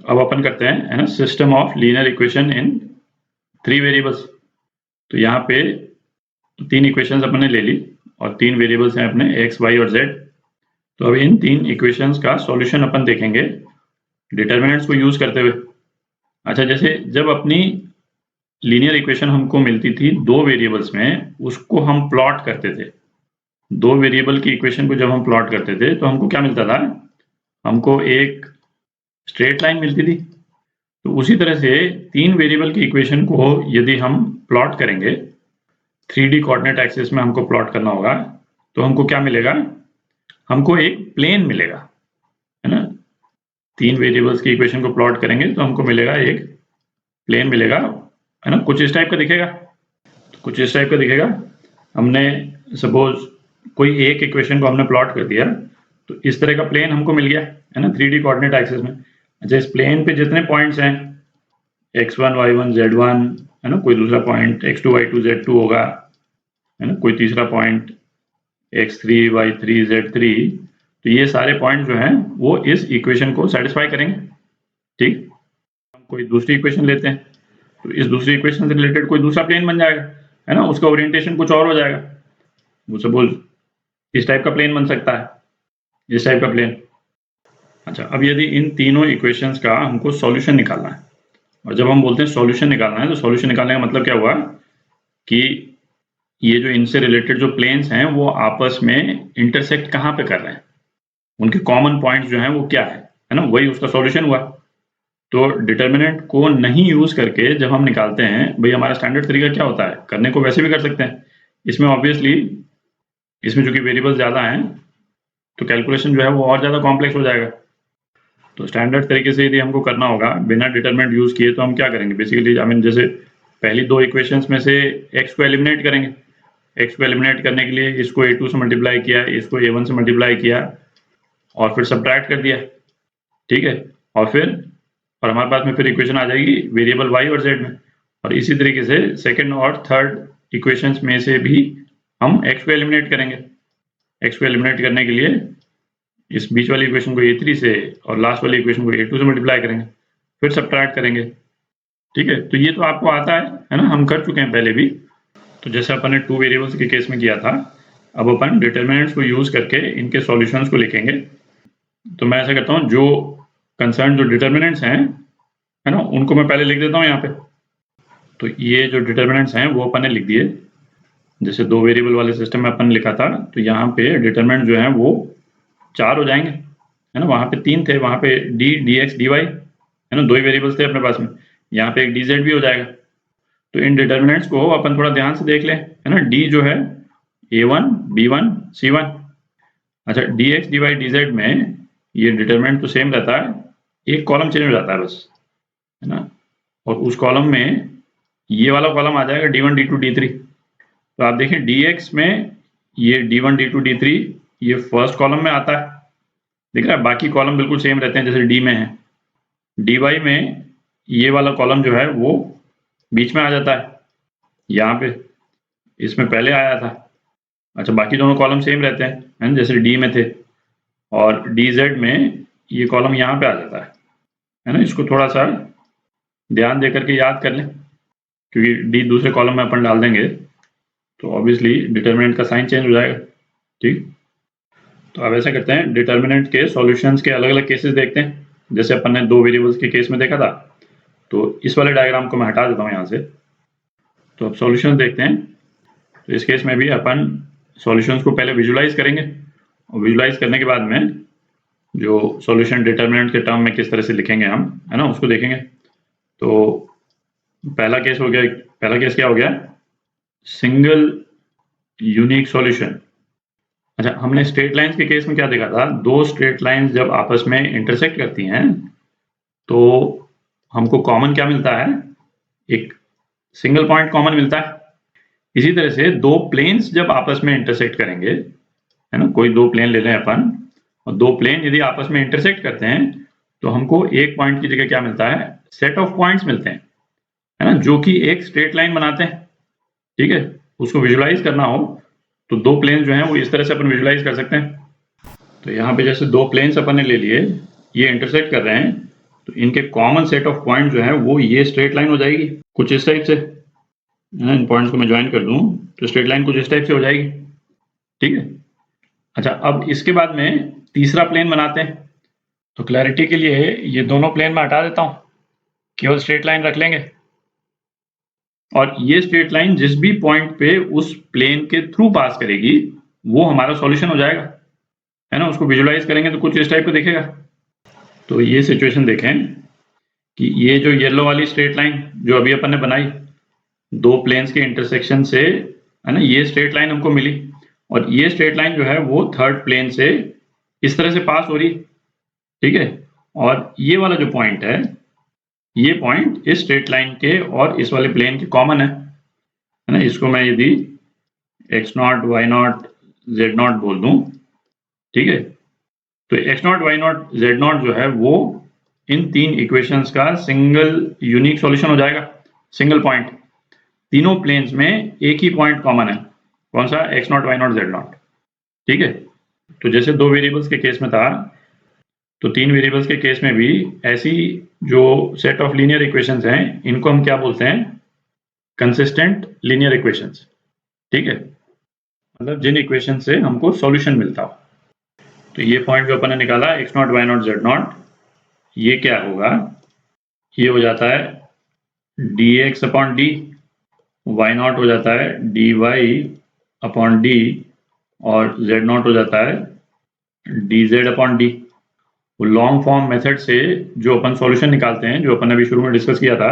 अब अपन करते हैं, है ना, system of linear equation in 3 variables. तो यहाँ पे 3 इक्वेशंस अपन ने ले ली और 3 वेरिएबल्स हैं अपने x, y और z। तो अब इन 3 इक्वेशंस का सॉल्यूशन अपन देखेंगे डिटर्मिनेंट्स को यूज करते हुए। अच्छा, जैसे जब अपनी लीनियर इक्वेशन हमको मिलती थी 2 वेरिएबल्स में, उसको हम प्लॉट करते थे। 2 वेरिएबल की इक्वेशन को जब हम प्लॉट करते थे तो हमको क्या मिलता था? हमको एक स्ट्रेट लाइन मिलती थी। तो उसी तरह से 3 वेरिएबल की इक्वेशन को यदि हम प्लॉट करेंगे, 3D कोऑर्डिनेट एक्सिस में हमको प्लॉट करना होगा, तो हमको क्या मिलेगा? हमको एक प्लेन मिलेगा, है ना। 3 वेरिएबल्स की इक्वेशन को प्लॉट करेंगे तो हमको मिलेगा एक प्लेन मिलेगा, है ना। कुछ इस टाइप का दिखेगा, कुछ इस टाइप का दिखेगा। हमने सपोज कोई एक इक्वेशन को हमने प्लॉट कर दिया, तो इस तरह का प्लेन हमको मिल गया, है ना, 3D कोऑर्डिनेट एक्सिस में। अच्छा, इस प्लेन पे जितने पॉइंट्स हैं x1, y1, z1, है ना, कोई दूसरा पॉइंट x2, y2, z2 होगा, है ना, कोई तीसरा पॉइंट x3, y3, z3। तो ये सारे पॉइंट जो हैं वो इस इक्वेशन को सेटिस्फाई करेंगे। ठीक, हम कोई दूसरी इक्वेशन लेते हैं, तो इस दूसरी इक्वेशन से रिलेटेड कोई दूसरा प्लेन बन जाएगा, है ना, उसका ओरिएंटेशन कुछ और हो जाएगा। वो सपोज इस टाइप का प्लेन बन सकता है, इस टाइप का प्लेन। अच्छा, अब यदि इन तीनों इक्वेशंस का हमको सॉल्यूशन निकालना है, और जब हम बोलते हैं सॉल्यूशन निकालना है, तो सॉल्यूशन निकालने का मतलब क्या हुआ कि ये जो इनसे रिलेटेड जो प्लेन्स हैं वो आपस में इंटरसेक्ट कहाँ पे कर रहे हैं, उनके कॉमन पॉइंट्स जो हैं वो क्या है ना, वही उसका सॉल्यूशन हुआ। तो डिटर्मिनेंट को नहीं यूज करके जब हम निकालते हैं, भाई हमारा स्टैंडर्ड तरीका क्या होता है, करने को वैसे भी कर सकते हैं। इसमें ऑब्वियसली, इसमें चूंकि वेरिएबल्स ज़्यादा हैं तो कैलकुलेशन जो है वो और ज़्यादा कॉम्प्लेक्स हो जाएगा। तो स्टैंडर्ड तरीके से यदि हमको करना होगा बिना डिटर्मिनेंट यूज किए, तो हम क्या करेंगे बेसिकली, आई मीन जैसे पहली 2 इक्वेशंस में से x को एलिमिनेट करेंगे। x को एलिमिनेट करने के लिए इसको a2 से मल्टीप्लाई किया, इसको a1 से मल्टीप्लाई किया और फिर सब्ट्रैक्ट कर दिया। ठीक है, और हमारे पास में फिर इक्वेशन आ जाएगी वेरिएबल y और z में। और इसी तरीके से सेकंड और थर्ड इक्वेशंस में से भी हम x को एलिमिनेट करेंगे। x को एलिमिनेट करने के लिए इस बीच वाली इक्वेशन को a3 से और लास्ट वाली इक्वेशन को a2 से मल्टीप्लाई करेंगे, फिर सब्ट्रैक्ट करेंगे। ठीक है, तो ये तो आपको आता है ना, हम कर चुके हैं पहले भी। तो जैसे अपन ने 2 वेरिएबल्स के केस में किया था, अब अपन डिटर्मिनेंट्स को यूज करके इनके सॉल्यूशंस को लिखेंगे। तो मैं ऐसा करता हूँ, जो कंसर्न जो डिटर्मिनेंट्स हैं, है ना, उनको मैं पहले लिख देता हूँ यहाँ पे। तो ये जो डिटर्मिनेंट्स हैं वो अपन ने लिख दिए। जैसे 2 वेरिएबल वाले सिस्टम में अपन ने लिखा था, तो यहाँ पे डिटर्मिनेंट जो है वो 4 हो जाएंगे, है ना। वहाँ पे 3 थे, वहाँ पे d, dx, dy, है ना, 2 ही वेरिएबल्स थे अपने पास में। यहाँ पे एक dz भी हो जाएगा। तो इन डिटर्मिनेंट्स को अपन थोड़ा ध्यान से देख लें, है ना। d जो है a1, b1, c1। अच्छा, dx, dy, dz में ये डिटर्मिनेंट तो सेम रहता है, एक कॉलम चेंज हो जाता है बस, है ना। और उस कॉलम में ये वाला कॉलम आ जाएगा d1, d2, d3। तो आप देखें dx में ये d1, d2, d3 ये फर्स्ट कॉलम में आता है, दिख रहा है। बाकी कॉलम बिल्कुल सेम रहते हैं जैसे d में है। dy में ये वाला कॉलम जो है वो बीच में आ जाता है, यहाँ पे इसमें पहले आया था। अच्छा, बाकी दोनों कॉलम सेम रहते हैं, है ना, जैसे d में थे। और dz में ये कॉलम यहाँ पे आ जाता है ना। इसको थोड़ा सा ध्यान दे करके याद कर लें, क्योंकि d दूसरे कॉलम में अपन डाल देंगे तो ऑब्वियसली डिटर्मिनेंट का साइन चेंज हो जाएगा। ठीक, तो अब ऐसा करते हैं, डिटर्मिनेंट के सॉल्यूशंस के अलग अलग केसेस देखते हैं। जैसे अपन ने 2 वेरिएबल्स के केस में देखा था, तो इस वाले डायग्राम को मैं हटा देता हूँ यहाँ से। तो अब सॉल्यूशंस देखते हैं। तो इस केस में भी अपन सॉल्यूशंस को पहले विजुलाइज करेंगे, और विजुलाइज करने के बाद में जो सॉल्यूशन डिटर्मिनेंट के टर्म में किस तरह से लिखेंगे हम, है ना, उसको देखेंगे। तो पहला केस हो गया, पहला केस क्या हो गया? Single unique solution. अच्छा, हमने स्ट्रेट लाइंस के केस में क्या देखा था? 2 स्ट्रेट लाइंस जब आपस में इंटरसेक्ट करती हैं तो हमको कॉमन क्या मिलता है? एक सिंगल पॉइंट कॉमन मिलता है। इसी तरह से 2 प्लेन्स जब आपस में इंटरसेक्ट करेंगे, है ना, कोई 2 प्लेन ले लें अपन, और 2 प्लेन यदि आपस में इंटरसेक्ट करते हैं तो हमको एक पॉइंट की जगह क्या मिलता है? सेट ऑफ पॉइंट्स मिलते हैं, है ना, जो कि एक स्ट्रेट लाइन बनाते हैं। ठीक है, उसको विजुलाइज करना हो तो 2 प्लेन जो हैं वो इस तरह से अपन विजुलाइज कर सकते हैं। तो यहाँ पे जैसे 2 प्लेन्स अपन ने ले लिए, ये इंटरसेक्ट कर रहे हैं, तो इनके कॉमन सेट ऑफ पॉइंट जो है वो ये स्ट्रेट लाइन हो जाएगी कुछ इस टाइप से, है ना। इन पॉइंट्स को मैं ज्वाइन कर दूं तो स्ट्रेट लाइन कुछ इस टाइप से हो जाएगी, ठीक है। अच्छा, अब इसके बाद में तीसरा प्लेन बनाते हैं। तो क्लैरिटी के लिए ये दोनों प्लेन मैं हटा देता हूं, केवल स्ट्रेट लाइन रख लेंगे। और ये स्ट्रेट लाइन जिस भी पॉइंट पे उस प्लेन के थ्रू पास करेगी वो हमारा सॉल्यूशन हो जाएगा, है ना। उसको विजुलाइज करेंगे तो कुछ इस टाइप का दिखेगा। तो ये सिचुएशन देखें कि ये जो येलो वाली स्ट्रेट लाइन जो अभी अपन ने बनाई दो प्लेन्स के इंटरसेक्शन से, है ना, ये स्ट्रेट लाइन हमको मिली। और ये स्ट्रेट लाइन जो है वो थर्ड प्लेन से इस तरह से पास हो रही, ठीक है। और ये वाला जो पॉइंट है, ये पॉइंट इस स्ट्रेट लाइन के और इस वाले प्लेन के कॉमन है ना। इसको मैं यदि x0 y0 z0 बोल दूं, ठीक है। तो x0 y0 z0 जो है वो इन तीन इक्वेशंस का सिंगल यूनिक सॉल्यूशन हो जाएगा, सिंगल पॉइंट। तीनों प्लेन्स में एक ही पॉइंट कॉमन है, कौन सा, x0 y0 z0, ठीक है। तो जैसे दो वेरिएबल्स के केस में था, तो तीन वेरिएबल्स के केस में भी ऐसी जो सेट ऑफ लीनियर इक्वेशंस हैं इनको हम क्या बोलते हैं, कंसिस्टेंट लीनियर इक्वेशंस, ठीक है। मतलब जिन इक्वेशन से हमको सॉल्यूशन मिलता हो। तो ये पॉइंट जो अपन ने निकाला x0 y0 z0, ये क्या होगा, ये हो जाता है dx अपॉन डी, y0 हो जाता है dy अपॉन डी, और z0 हो जाता है dz अपॉन डी। वो लॉन्ग फॉर्म मेथड से जो अपन सॉल्यूशन निकालते हैं, जो अपन ने अभी शुरू में डिस्कस किया था,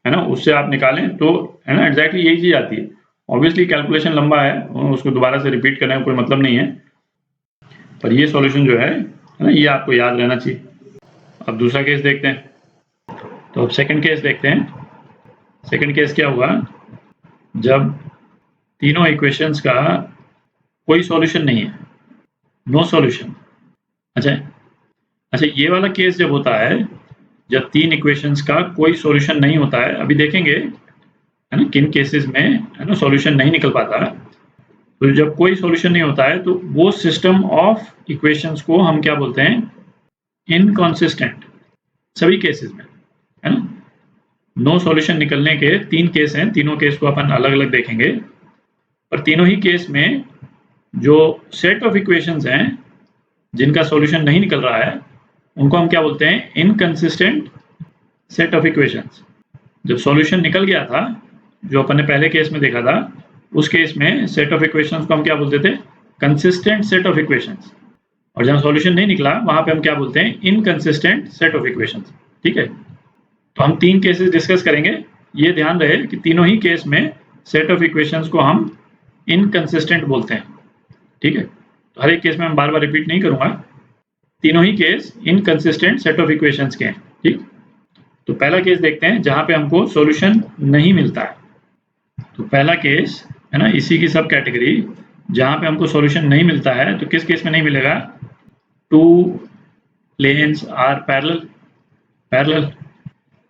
है ना, उससे आप निकालें तो, है ना, एग्जैक्टली यही चीज आती है। ऑब्वियसली कैलकुलेशन लंबा है, उसको दोबारा से रिपीट करने का कोई मतलब नहीं है, पर ये सॉल्यूशन जो है ना, ये आपको याद रहना चाहिए। अब दूसरा केस देखते हैं। तो अब सेकंड केस देखते हैं। सेकंड केस क्या हुआ, जब तीनों इक्वेशंस का कोई सॉल्यूशन नहीं है, नो सॉल्यूशन। अच्छा, ये वाला केस जब होता है, जब तीन इक्वेशंस का कोई सॉल्यूशन नहीं होता है, अभी देखेंगे, है ना, किन केसेस में, है ना, सॉल्यूशन नहीं निकल पाता। तो जब कोई सॉल्यूशन नहीं होता है तो वो सिस्टम ऑफ इक्वेशंस को हम क्या बोलते हैं, इनकंसिस्टेंट। सभी केसेस में, है ना, नो सॉल्यूशन निकलने के तीन केस हैं, तीनों केस को अपन अलग अलग देखेंगे। पर तीनों ही केस में जो सेट ऑफ इक्वेशंस हैं जिनका सॉल्यूशन नहीं निकल रहा है उनको हम क्या बोलते हैं, इनकंसिस्टेंट सेट ऑफ इक्वेशंस। जब सॉल्यूशन निकल गया था, जो अपन ने पहले केस में देखा था, उस केस में सेट ऑफ इक्वेशंस को हम क्या बोलते थे, कंसिस्टेंट सेट ऑफ इक्वेशंस। और जहां सॉल्यूशन नहीं निकला वहां पे हम क्या बोलते हैं, इनकंसिस्टेंट सेट ऑफ इक्वेशंस, ठीक है। तो हम तीन केसेस डिस्कस करेंगे। ये ध्यान रहे कि तीनों ही केस में सेट ऑफ इक्वेशंस को हम इनकंसिस्टेंट बोलते हैं, ठीक है। तो हर एक केस में मैं बार बार रिपीट नहीं करूंगा, तीनों ही case inconsistent set of equations के हैं, ठीक। तो पहला केस देखते हैं जहां पे हमको सॉल्यूशन नहीं मिलता है। तो पहला केस है ना, इसी की सब कैटेगरी, जहां पे हमको सॉल्यूशन नहीं मिलता है। तो किस केस में नहीं मिलेगा, टू प्लेन्स आर पैरेलल।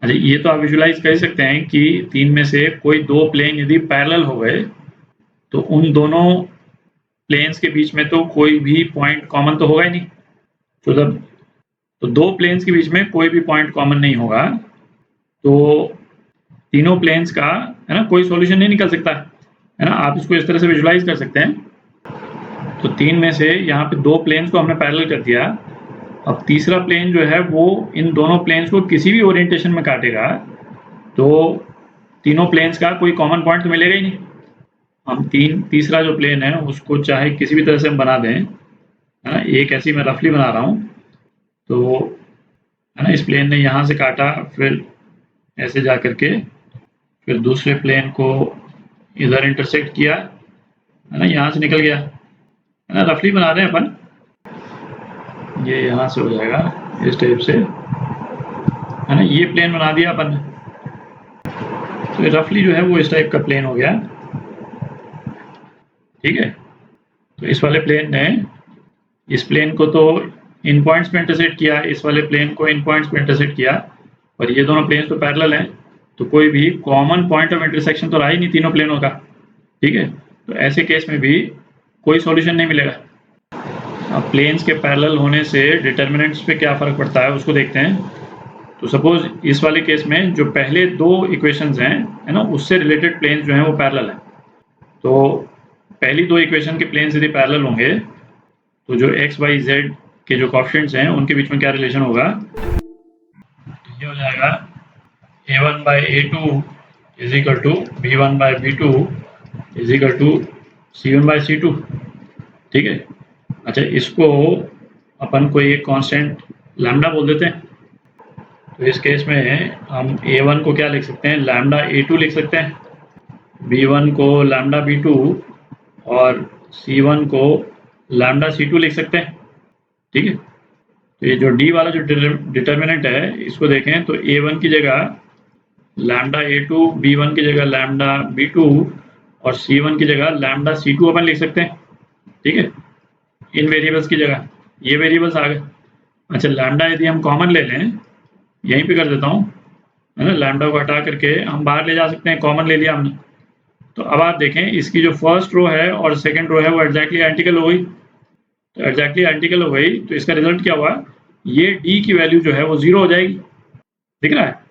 अच्छा, ये तो आप विजुलाइज कर सकते हैं कि तीन में से कोई दो प्लेन यदि पैरेलल हो गए तो उन दोनों प्लेन्स के बीच में तो कोई भी पॉइंट कॉमन तो होगा ही नहीं। तो दो प्लेन्स के बीच में कोई भी पॉइंट कॉमन नहीं होगा, तो तीनों प्लेन्स का, है ना, कोई सॉल्यूशन नहीं निकल सकता, है ना। आप इसको इस तरह से विजुलाइज कर सकते हैं। तो तीन में से यहाँ पे दो प्लेन्स को हमने पैरेलल कर दिया। अब तीसरा प्लेन जो है वो इन दोनों प्लेन्स को किसी भी ओरिएंटेशन में काटेगा, तो तीनों प्लेन्स का कोई कॉमन पॉइंट तो मिलेगा ही नहीं। हम तीसरा जो प्लेन है उसको चाहे किसी भी तरह से हम बना दें, है ना, एक ऐसी मैं रफली बना रहा हूँ, तो, है ना, इस प्लेन ने यहाँ से काटा, फिर ऐसे जा करके फिर दूसरे प्लेन को इधर इंटरसेक्ट किया, है ना, यहाँ से निकल गया, है ना, रफली बना रहे हैं अपन। ये यहाँ से हो जाएगा इस टाइप से, है ना, ये प्लेन बना दिया अपन ने। तो रफली जो है वो इस टाइप का प्लेन हो गया, ठीक है। तो इस वाले प्लेन ने इस प्लेन को तो इन पॉइंट्स पे इंटरसेक्ट किया, इस वाले प्लेन को इन पॉइंट्स पे इंटरसेक्ट किया, पर ये दोनों प्लेन्स तो पैरेलल हैं, तो कोई भी कॉमन पॉइंट ऑफ इंटरसेक्शन तो रहा ही नहीं तीनों प्लेनों का, ठीक है। तो ऐसे केस में भी कोई सॉल्यूशन नहीं मिलेगा। अब प्लेन्स के पैरेलल होने से डिटर्मिनेंट्स पे क्या फर्क पड़ता है उसको देखते हैं। तो सपोज इस वाले केस में जो पहले दो इक्वेशंस हैं, है ना, उससे रिलेटेड प्लेन्स जो हैं वो पैरेलल हैं। तो पहली दो इक्वेशन के प्लेन्स यदि पैरेलल होंगे तो जो एक्स वाई जेड के जो कोएफिशिएंट्स हैं उनके बीच में क्या रिलेशन होगा, तो ये हो जाएगा a1 by a2 is equal to b1 by b2 is equal to c1 by c2। ठीक है। अच्छा, इसको अपन कोई एक कांस्टेंट लैम्डा बोल देते हैं। तो इस केस में हम a1 को क्या लिख सकते हैं, लैम्डा a2 लिख सकते हैं, b1 को लैम्डा b2 और c1 को लैम्डा c2 लिख सकते हैं। ठीक है। तो ये जो d वाला जो डिटर्मिनेंट है इसको देखें तो a1 की जगह लैम्डा a2, b1 की जगह लैम्डा b2 और c1 की जगह लैम्डा c2 अपन लिख सकते हैं। ठीक है, इन वेरिएबल्स की जगह ये वेरिएबल्स आ गए। अच्छा, लैम्डा यदि हम कॉमन ले लें, यहीं पे कर देता हूँ, है ना, लैम्डा को हटा करके हम बाहर ले जा सकते हैं, कॉमन ले लिया हमने। तो अब आप देखें इसकी जो फर्स्ट रो है और सेकंड रो है वो एग्जैक्टली आइडेंटिकल हो गई। तो एग्जैक्टली आइडेंटिकल हो गई तो इसका रिजल्ट क्या हुआ, ये d की वैल्यू जो है वो 0 हो जाएगी। दिख रहा है?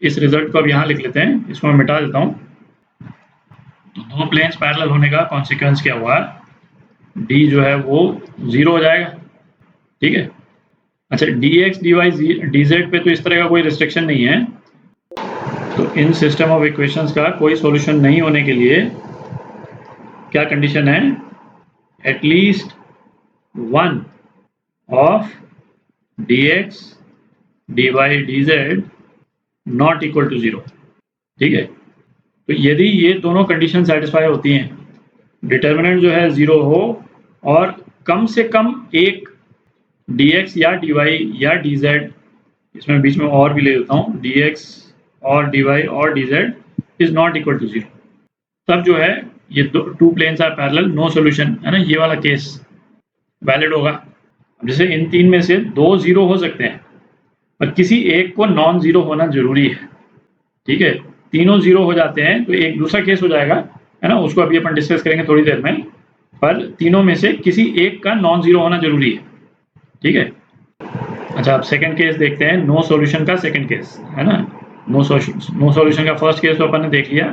इस रिजल्ट को अब यहाँ लिख लेते हैं, इसको मैं मिटा देता हूँ। तो दो प्लेन्स पैरेलल होने का कॉन्सिक्वेंस क्या हुआ, d जो है वो 0 हो जाएगा। ठीक है। अच्छा, dx dy dz पे तो इस तरह का कोई रिस्ट्रिक्शन नहीं है। तो इन सिस्टम ऑफ इक्वेशंस का कोई सॉल्यूशन नहीं होने के लिए क्या कंडीशन है, at least one of dx dy dz not equal to 0। ठीक है। तो यदि ये दोनों कंडीशन सेटिस्फाई होती हैं, डिटर्मिनेंट जो है 0 हो और कम से कम एक dx या dy या dz, इसमें बीच में और भी ले लेता हूँ, dx और dy और dz is not equal to 0, तब जो है ये two planes are parallel, no solution, है ना, ये वाला केस वैलिड होगा। जैसे इन तीन में से दो 0 हो सकते हैं पर किसी एक को नॉन 0 होना जरूरी है। ठीक है। तीनों 0 हो जाते हैं तो एक दूसरा केस हो जाएगा, है ना, उसको अभी अपन डिस्कस करेंगे थोड़ी देर में, पर तीनों में से किसी एक का नॉन 0 होना जरूरी है। ठीक है। अच्छा, अब सेकंड केस देखते हैं, नो सॉल्यूशन का सेकंड केस, है ना। नो सॉल्यूशन का फर्स्ट केस तो अपन ने देख लिया,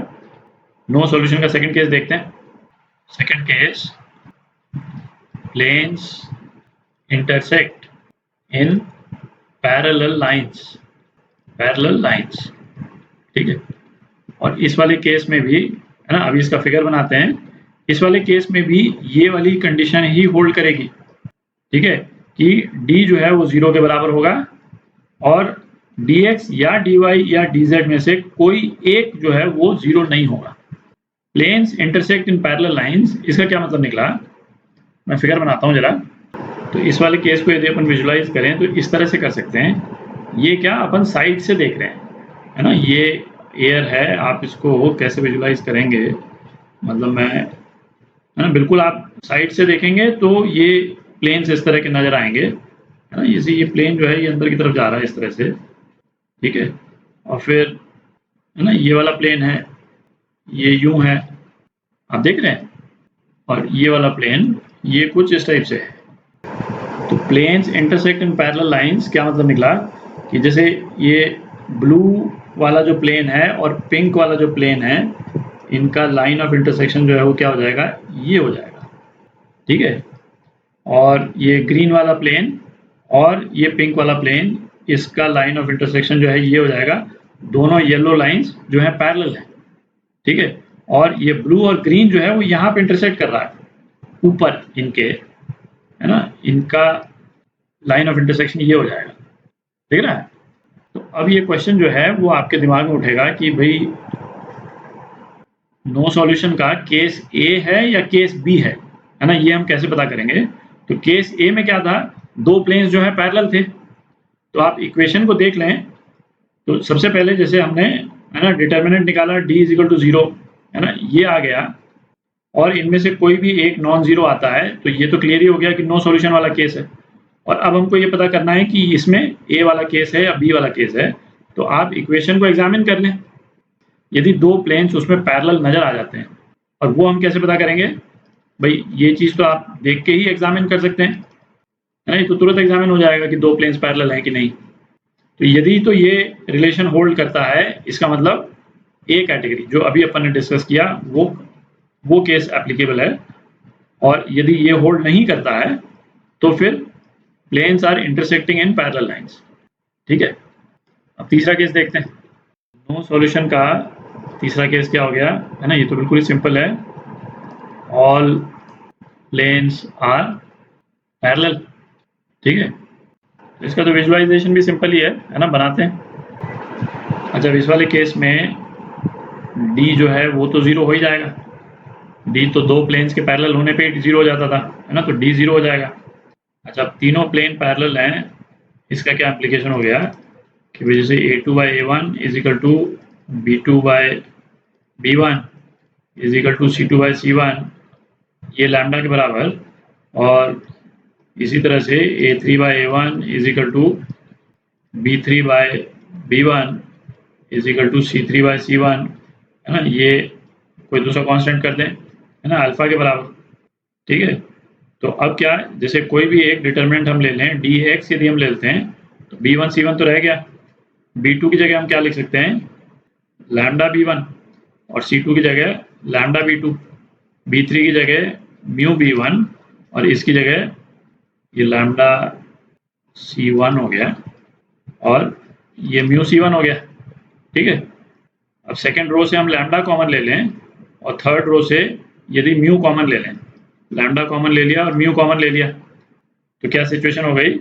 नो सॉल्यूशन का सेकंड केस देखते हैं। Second case, planes intersect in parallel lines, parallel lines. ठीक है। और इस वाले केस में भी, है ना, अभी इसका फिगर बनाते हैं, इस वाले केस में भी ये वाली कंडीशन ही होल्ड करेगी। ठीक है, कि d जो है वो 0 के बराबर होगा और dx या dy या dz में से कोई एक जो है वो 0 नहीं होगा। Planes intersect in parallel lines, इसका क्या मतलब निकला, मैं फिगर बनाता हूँ जरा। तो इस वाले केस को यदि अपन विजुलाइज करें तो इस तरह से कर सकते हैं, ये क्या अपन साइड से देख रहे हैं, है ना, ये एयर है, आप इसको कैसे विजुलाइज करेंगे, मतलब मैं, है ना, बिल्कुल आप साइड से देखेंगे तो ये प्लेन्स इस तरह के नजर आएंगे, है ना, जैसे ये प्लेन जो है ये अंदर की तरफ जा रहा है इस तरह से। ठीक है। और फिर, है ना, ये वाला प्लेन है, ये यूं है, आप देख रहे हैं, और ये वाला प्लेन ये कुछ इस टाइप से है। तो planes intersect in parallel lines क्या मतलब निकला कि जैसे ये ब्लू वाला जो प्लेन है और पिंक वाला जो प्लेन है, इनका लाइन ऑफ इंटरसेक्शन जो है वो क्या हो जाएगा, ये हो जाएगा। ठीक है। और ये ग्रीन वाला प्लेन और ये पिंक वाला प्लेन, इसका लाइन ऑफ इंटरसेक्शन जो है ये हो जाएगा, दोनों येलो लाइंस जो है पैरेलल है। ठीक है। और ये ब्लू और ग्रीन जो है वो यहाँ पे इंटरसेक्ट कर रहा है ऊपर इनके, है ना, इनका लाइन ऑफ इंटरसेक्शन ये हो जाएगा। ठीक है ना। तो अब ये क्वेश्चन जो है वो आपके दिमाग में उठेगा कि भाई नो सॉल्यूशन का केस ए है या केस बी है ना, ये हम कैसे पता करेंगे। तो केस ए में क्या था, दो प्लेन्स जो है पैरेलल थे। तो आप इक्वेशन को देख लें तो सबसे पहले जैसे हमने, है ना, डिटर्मिनेंट निकाला d इज इक्वल टू 0, है ना, ये आ गया और इनमें से कोई भी एक नॉन 0 आता है तो ये तो क्लियर ही हो गया कि नो सॉल्यूशन वाला केस है। और अब हमको ये पता करना है कि इसमें ए वाला केस है या बी वाला केस है। तो आप इक्वेशन को एग्जामिन कर लें, यदि दो प्लेन्स उसमें पैरेलल नजर आ जाते हैं, और वो हम कैसे पता करेंगे भाई, ये चीज तो आप देख के ही एग्जामिन कर सकते हैं, है ना, तो तुरंत एग्जामिन हो जाएगा कि दो प्लेन्स पैरेलल हैं कि नहीं। तो यदि तो ये रिलेशन होल्ड करता है, इसका मतलब ए कैटेगरी जो अभी अपन ने डिस्कस किया वो केस एप्लीकेबल है, और यदि ये होल्ड नहीं करता है तो फिर planes are intersecting in parallel lines. ठीक है, अब तीसरा केस देखते हैं। नो सॉल्यूशन का तीसरा केस क्या हो गया है ना, ये तो बिल्कुल ही सिंपल है, ऑल प्लेन्स आर पैरेलल। ठीक है, इसका तो विजुअलाइजेशन भी सिंपल ही है ना, बनाते हैं। अच्छा, इस वाले केस में डी जो है वो तो जीरो हो ही जाएगा, डी तो दो प्लेन्स के पैरेलल होने पे जीरो हो जाता था, है ना, तो डी जीरो हो जाएगा। अच्छा, अब तीनों प्लेन पैरेलल हैं, इसका क्या एप्लीकेशन हो गया कि वजह से A2 by A1 is equal to B2 by B1 is equal to C2 by C1, ये लैम्डा के बराबर, और इसी तरह से A3 by A1 is equal to B3 by B1 is equal to C3 by C1, है ना, ये कोई दूसरा कांस्टेंट कर दें, है ना, अल्फा के बराबर। ठीक है, तो अब क्या, जैसे कोई भी एक डिटरमिनेंट हम ले लें, dx यदि हम ले लेते हैं तो B1 C1 तो रह गया, B2 की जगह हम क्या लिख सकते हैं, लैम्डा B1, और C2 की जगह लैम्डा B2, B3 की जगह म्यू B1, और इसकी जगह ये लैम्डा C1 हो गया, और ये म्यू C1 हो गया। ठीक है, अब सेकेंड रो से हम लैम्डा कॉमन ले लें, और थर्ड रो से यदि म्यू कॉमन ले लें, लैम्डा कॉमन ले लिया और म्यू कॉमन ले लिया, तो क्या सिचुएशन हो गई,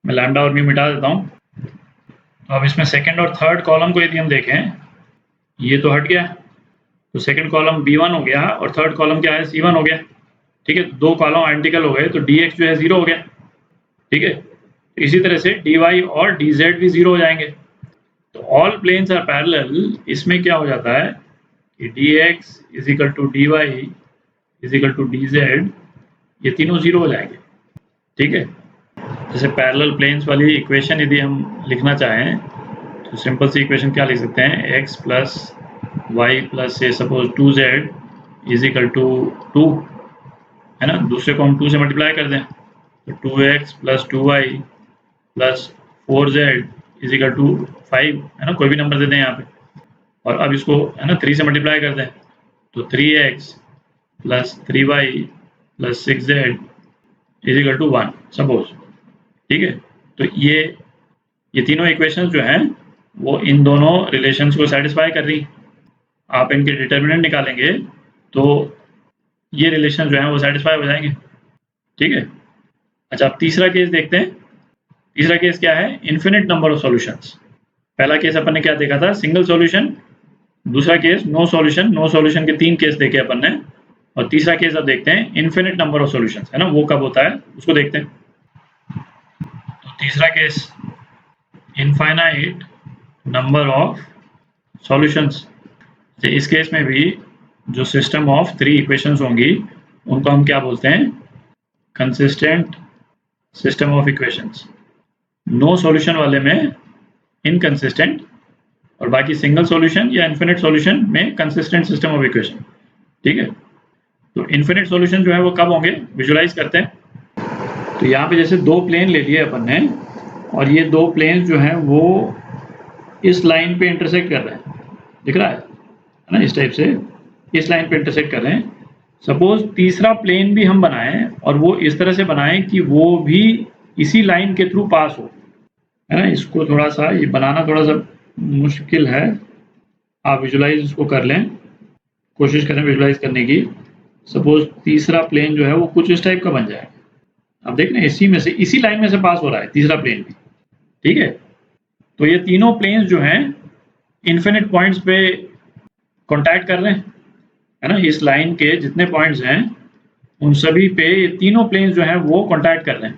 मैं लैम्डा और म्यू मिटा देता हूँ। तो अब इसमें सेकंड और थर्ड कॉलम को यदि हम देखें, ये तो हट गया, तो सेकंड कॉलम B1 हो गया और थर्ड कॉलम क्या है, C1 हो गया। ठीक है, दो कॉलम आइडेंटिकल हो गए, तो dx जो है 0 हो गया। ठीक है, तो इसी तरह से dy और dz भी 0 हो जाएंगे। तो ऑल प्लेन्स आर पैरेलल, इसमें क्या हो जाता है कि dx is equal to dy is equal to dz, ये तीनों 0 हो जाएंगे। ठीक है, जैसे पैरेलल प्लेन्स वाली इक्वेशन यदि हम लिखना चाहें तो सिंपल सी इक्वेशन क्या लिख सकते हैं, x plus y plus say suppose 2z is equal to 2, है ना, दूसरे को हम 2 से मल्टीप्लाई कर दें तो 2x plus 2y plus 4z is equal to 5, है ना, कोई भी नंबर दे दें यहाँ पे, और अब इसको है ना 3 से मल्टीप्लाई कर दें तो 3x plus 3y plus 6z is equal to 1 suppose. ठीक है, तो ये तीनों इक्वेशंस जो हैं वो इन दोनों रिलेशंस को सेटिस्फाई कर रही। आप इनके डिटर्मिनेंट निकालेंगे तो ये रिलेशन जो है वो सेटिस्फाई हो जाएंगे। ठीक है, अच्छा, अब तीसरा केस देखते हैं। तीसरा केस क्या है, इन्फिनिट नंबर ऑफ सॉल्यूशंस। पहला केस अपन ने क्या देखा था, सिंगल सॉल्यूशन, दूसरा case no solution, no solution के 3 केस देखे अपन ने, और तीसरा केस अब देखते हैं इन्फिनिट नंबर ऑफ सॉल्यूशंस, है ना, वो कब होता है उसको देखते हैं। तो तीसरा case, infinite number of solutions. इस केस में भी जो सिस्टम ऑफ 3 इक्वेशंस होंगी उनको हम क्या बोलते हैं, consistent system of equations. No solution वाले में इनकंसिस्टेंट, और बाकी सिंगल सॉल्यूशन या इन्फिनिट सॉल्यूशन में कंसिस्टेंट सिस्टम ऑफ इक्वेशन। ठीक है, तो इन्फिनिट सॉल्यूशन जो है वो कब होंगे, विजुलाइज करते हैं। तो यहाँ पे जैसे 2 प्लेन ले लिए अपन ने, और ये 2 प्लेन जो हैं वो इस लाइन पे इंटरसेक्ट कर रहे हैं, दिख रहा है ना, इस टाइप से इस लाइन पे इंटरसेक्ट कर रहे हैं। सपोज तीसरा प्लेन भी हम बनाएं, और वो इस तरह से बनाएं कि वो भी इसी लाइन के थ्रू पास हो, है ना, इसको थोड़ा सा ये बनाना थोड़ा सा मुश्किल है, आप विजुलाइज इसको कर लें, कोशिश करें विजुलाइज करने की। सपोज तीसरा प्लेन जो है वो कुछ इस टाइप का बन जाए, अब देख रहे हैं इसी में से, इसी लाइन में से पास हो रहा है तीसरा प्लेन भी। ठीक है, तो ये तीनों प्लेन्स जो हैं इन्फिनिट पॉइंट्स पे कांटेक्ट कर रहे हैं, है ना, इस लाइन के जितने पॉइंट्स हैं उन सभी पे ये तीनों प्लेन्स जो हैं वो कांटेक्ट कर रहे हैं।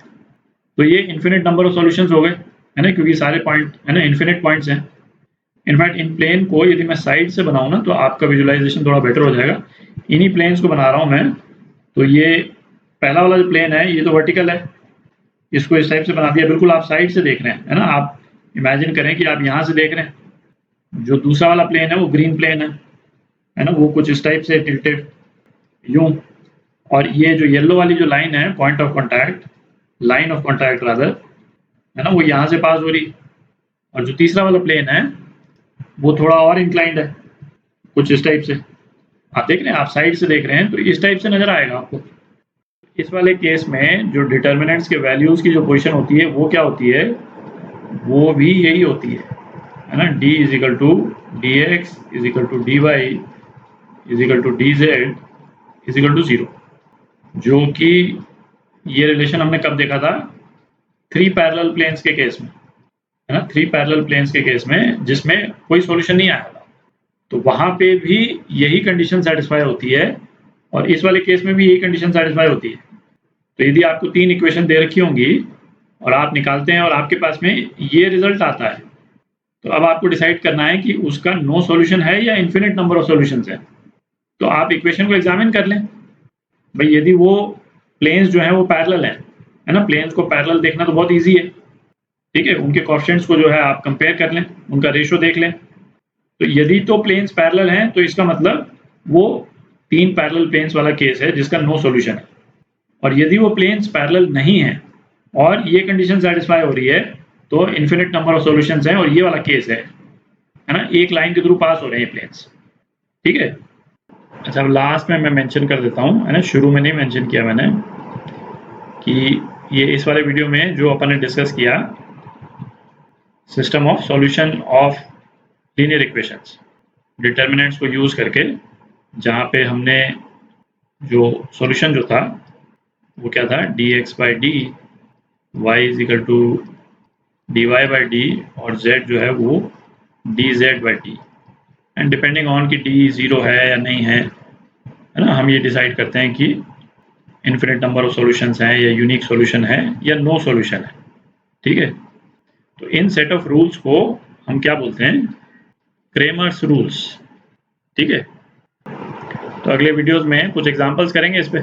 तो ये इन्फिनिट नंबर ऑफ सॉल्यूशंस हो गए, है ना, क्योंकि सारे पॉइंट है ना इन्फिनिट पॉइंट्स हैं। इनफैक्ट इन प्लेन को यदि मैं साइड से बनाऊँ ना तो आपका विजुलाइजेशन थोड़ा बेटर हो जाएगा। इन्हीं प्लेन्स को बना रहा हूँ मैं, तो ये पहला वाला जो प्लेन है ये तो वर्टिकल है, इसको इस टाइप से बना दिया, बिल्कुल आप साइड से देख रहे हैं, है ना, आप इमेजिन करें कि आप यहाँ से देख रहे हैं। जो दूसरा वाला प्लेन है वो ग्रीन प्लेन है ना, वो कुछ इस टाइप से टिल्टेड यूं, और ये जो येलो वाली जो लाइन है point of contact, line of contact rather, है ना, वो यहाँ से पास हो रही, और जो तीसरा वाला प्लेन है वो थोड़ा और इंक्लाइंड है, कुछ इस टाइप से। आप देख रहे हैं, आप साइड से देख रहे हैं तो इस टाइप से नजर आएगा आपको। इस वाले केस में जो डिटर्मिनेंट्स के वैल्यूज की जो पोजीशन होती है वो क्या होती है, वो भी यही होती है ना, d is equal to d x is equal to d y is equal to d z is equal to 0, जो कि ये रिलेशन हमने कब देखा था, 3 पैरेलल प्लेन्स के केस में, है ना, 3 पैरेलल प्लेन्स के केस में जिसमें कोई सॉल्यूशन नहीं आया था, तो वहां पे भी यही कंडीशन सेटिस्फाई होती है और इस वाले केस में भी यही कंडीशन सेटिस्फाई होती है। तो यदि आपको 3 इक्वेशन दे रखी होंगी और आप निकालते हैं और आपके पास में ये रिजल्ट आता है, तो अब आपको डिसाइड करना है कि उसका नो सॉल्यूशन है या इन्फिनिट नंबर ऑफ सॉल्यूशंस है। तो आप इक्वेशन को एग्जामिन कर लें भाई, यदि वो प्लेन्स जो हैं वो पैरेलल हैं, है ना, प्लेन्स को पैरेलल देखना तो बहुत ईजी है, ठीक है, उनके कोएफिशिएंट्स को जो है आप कंपेयर कर लें, उनका रेशियो देख लें। तो यदि तो प्लेन्स पैरेलल हैं तो इसका मतलब वो 3 पैरेलल प्लेन्स वाला केस है जिसका नो सॉल्यूशन है। और यदि वो प्लेन्स पैरेलल नहीं है और ये कंडीशन सेटिस्फाई हो रही है तो इन्फिनिट नंबर ऑफ सॉल्यूशंस हैं और ये वाला केस है ना, एक लाइन के थ्रू पास हो रहे हैं प्लेन्स, ठीक है। अच्छा, अब लास्ट में मैं मेंशन कर देता हूँ, है ना, शुरू में नहीं मेंशन किया मैंने, कि ये इस वाले वीडियो में जो अपन ने डिस्कस किया system of solution of linear equations, determinants को यूज करके, जहाँ पे हमने जो सॉल्यूशन जो था वो क्या था, d x by d y is equal to d y by d और z जो है वो d z by d, and depending on कि d 0 है या नहीं है ना, हम ये डिसाइड करते हैं कि इन्फिनिट नंबर ऑफ सॉल्यूशंस हैं या यूनिक सॉल्यूशन है या नो सॉल्यूशन है, ठीक है। तो इन सेट ऑफ रूल्स को हम क्या बोलते हैं, क्रेमर्स रूल्स, ठीक है। तो अगले वीडियोस में कुछ एग्जांपल्स करेंगे इस पे।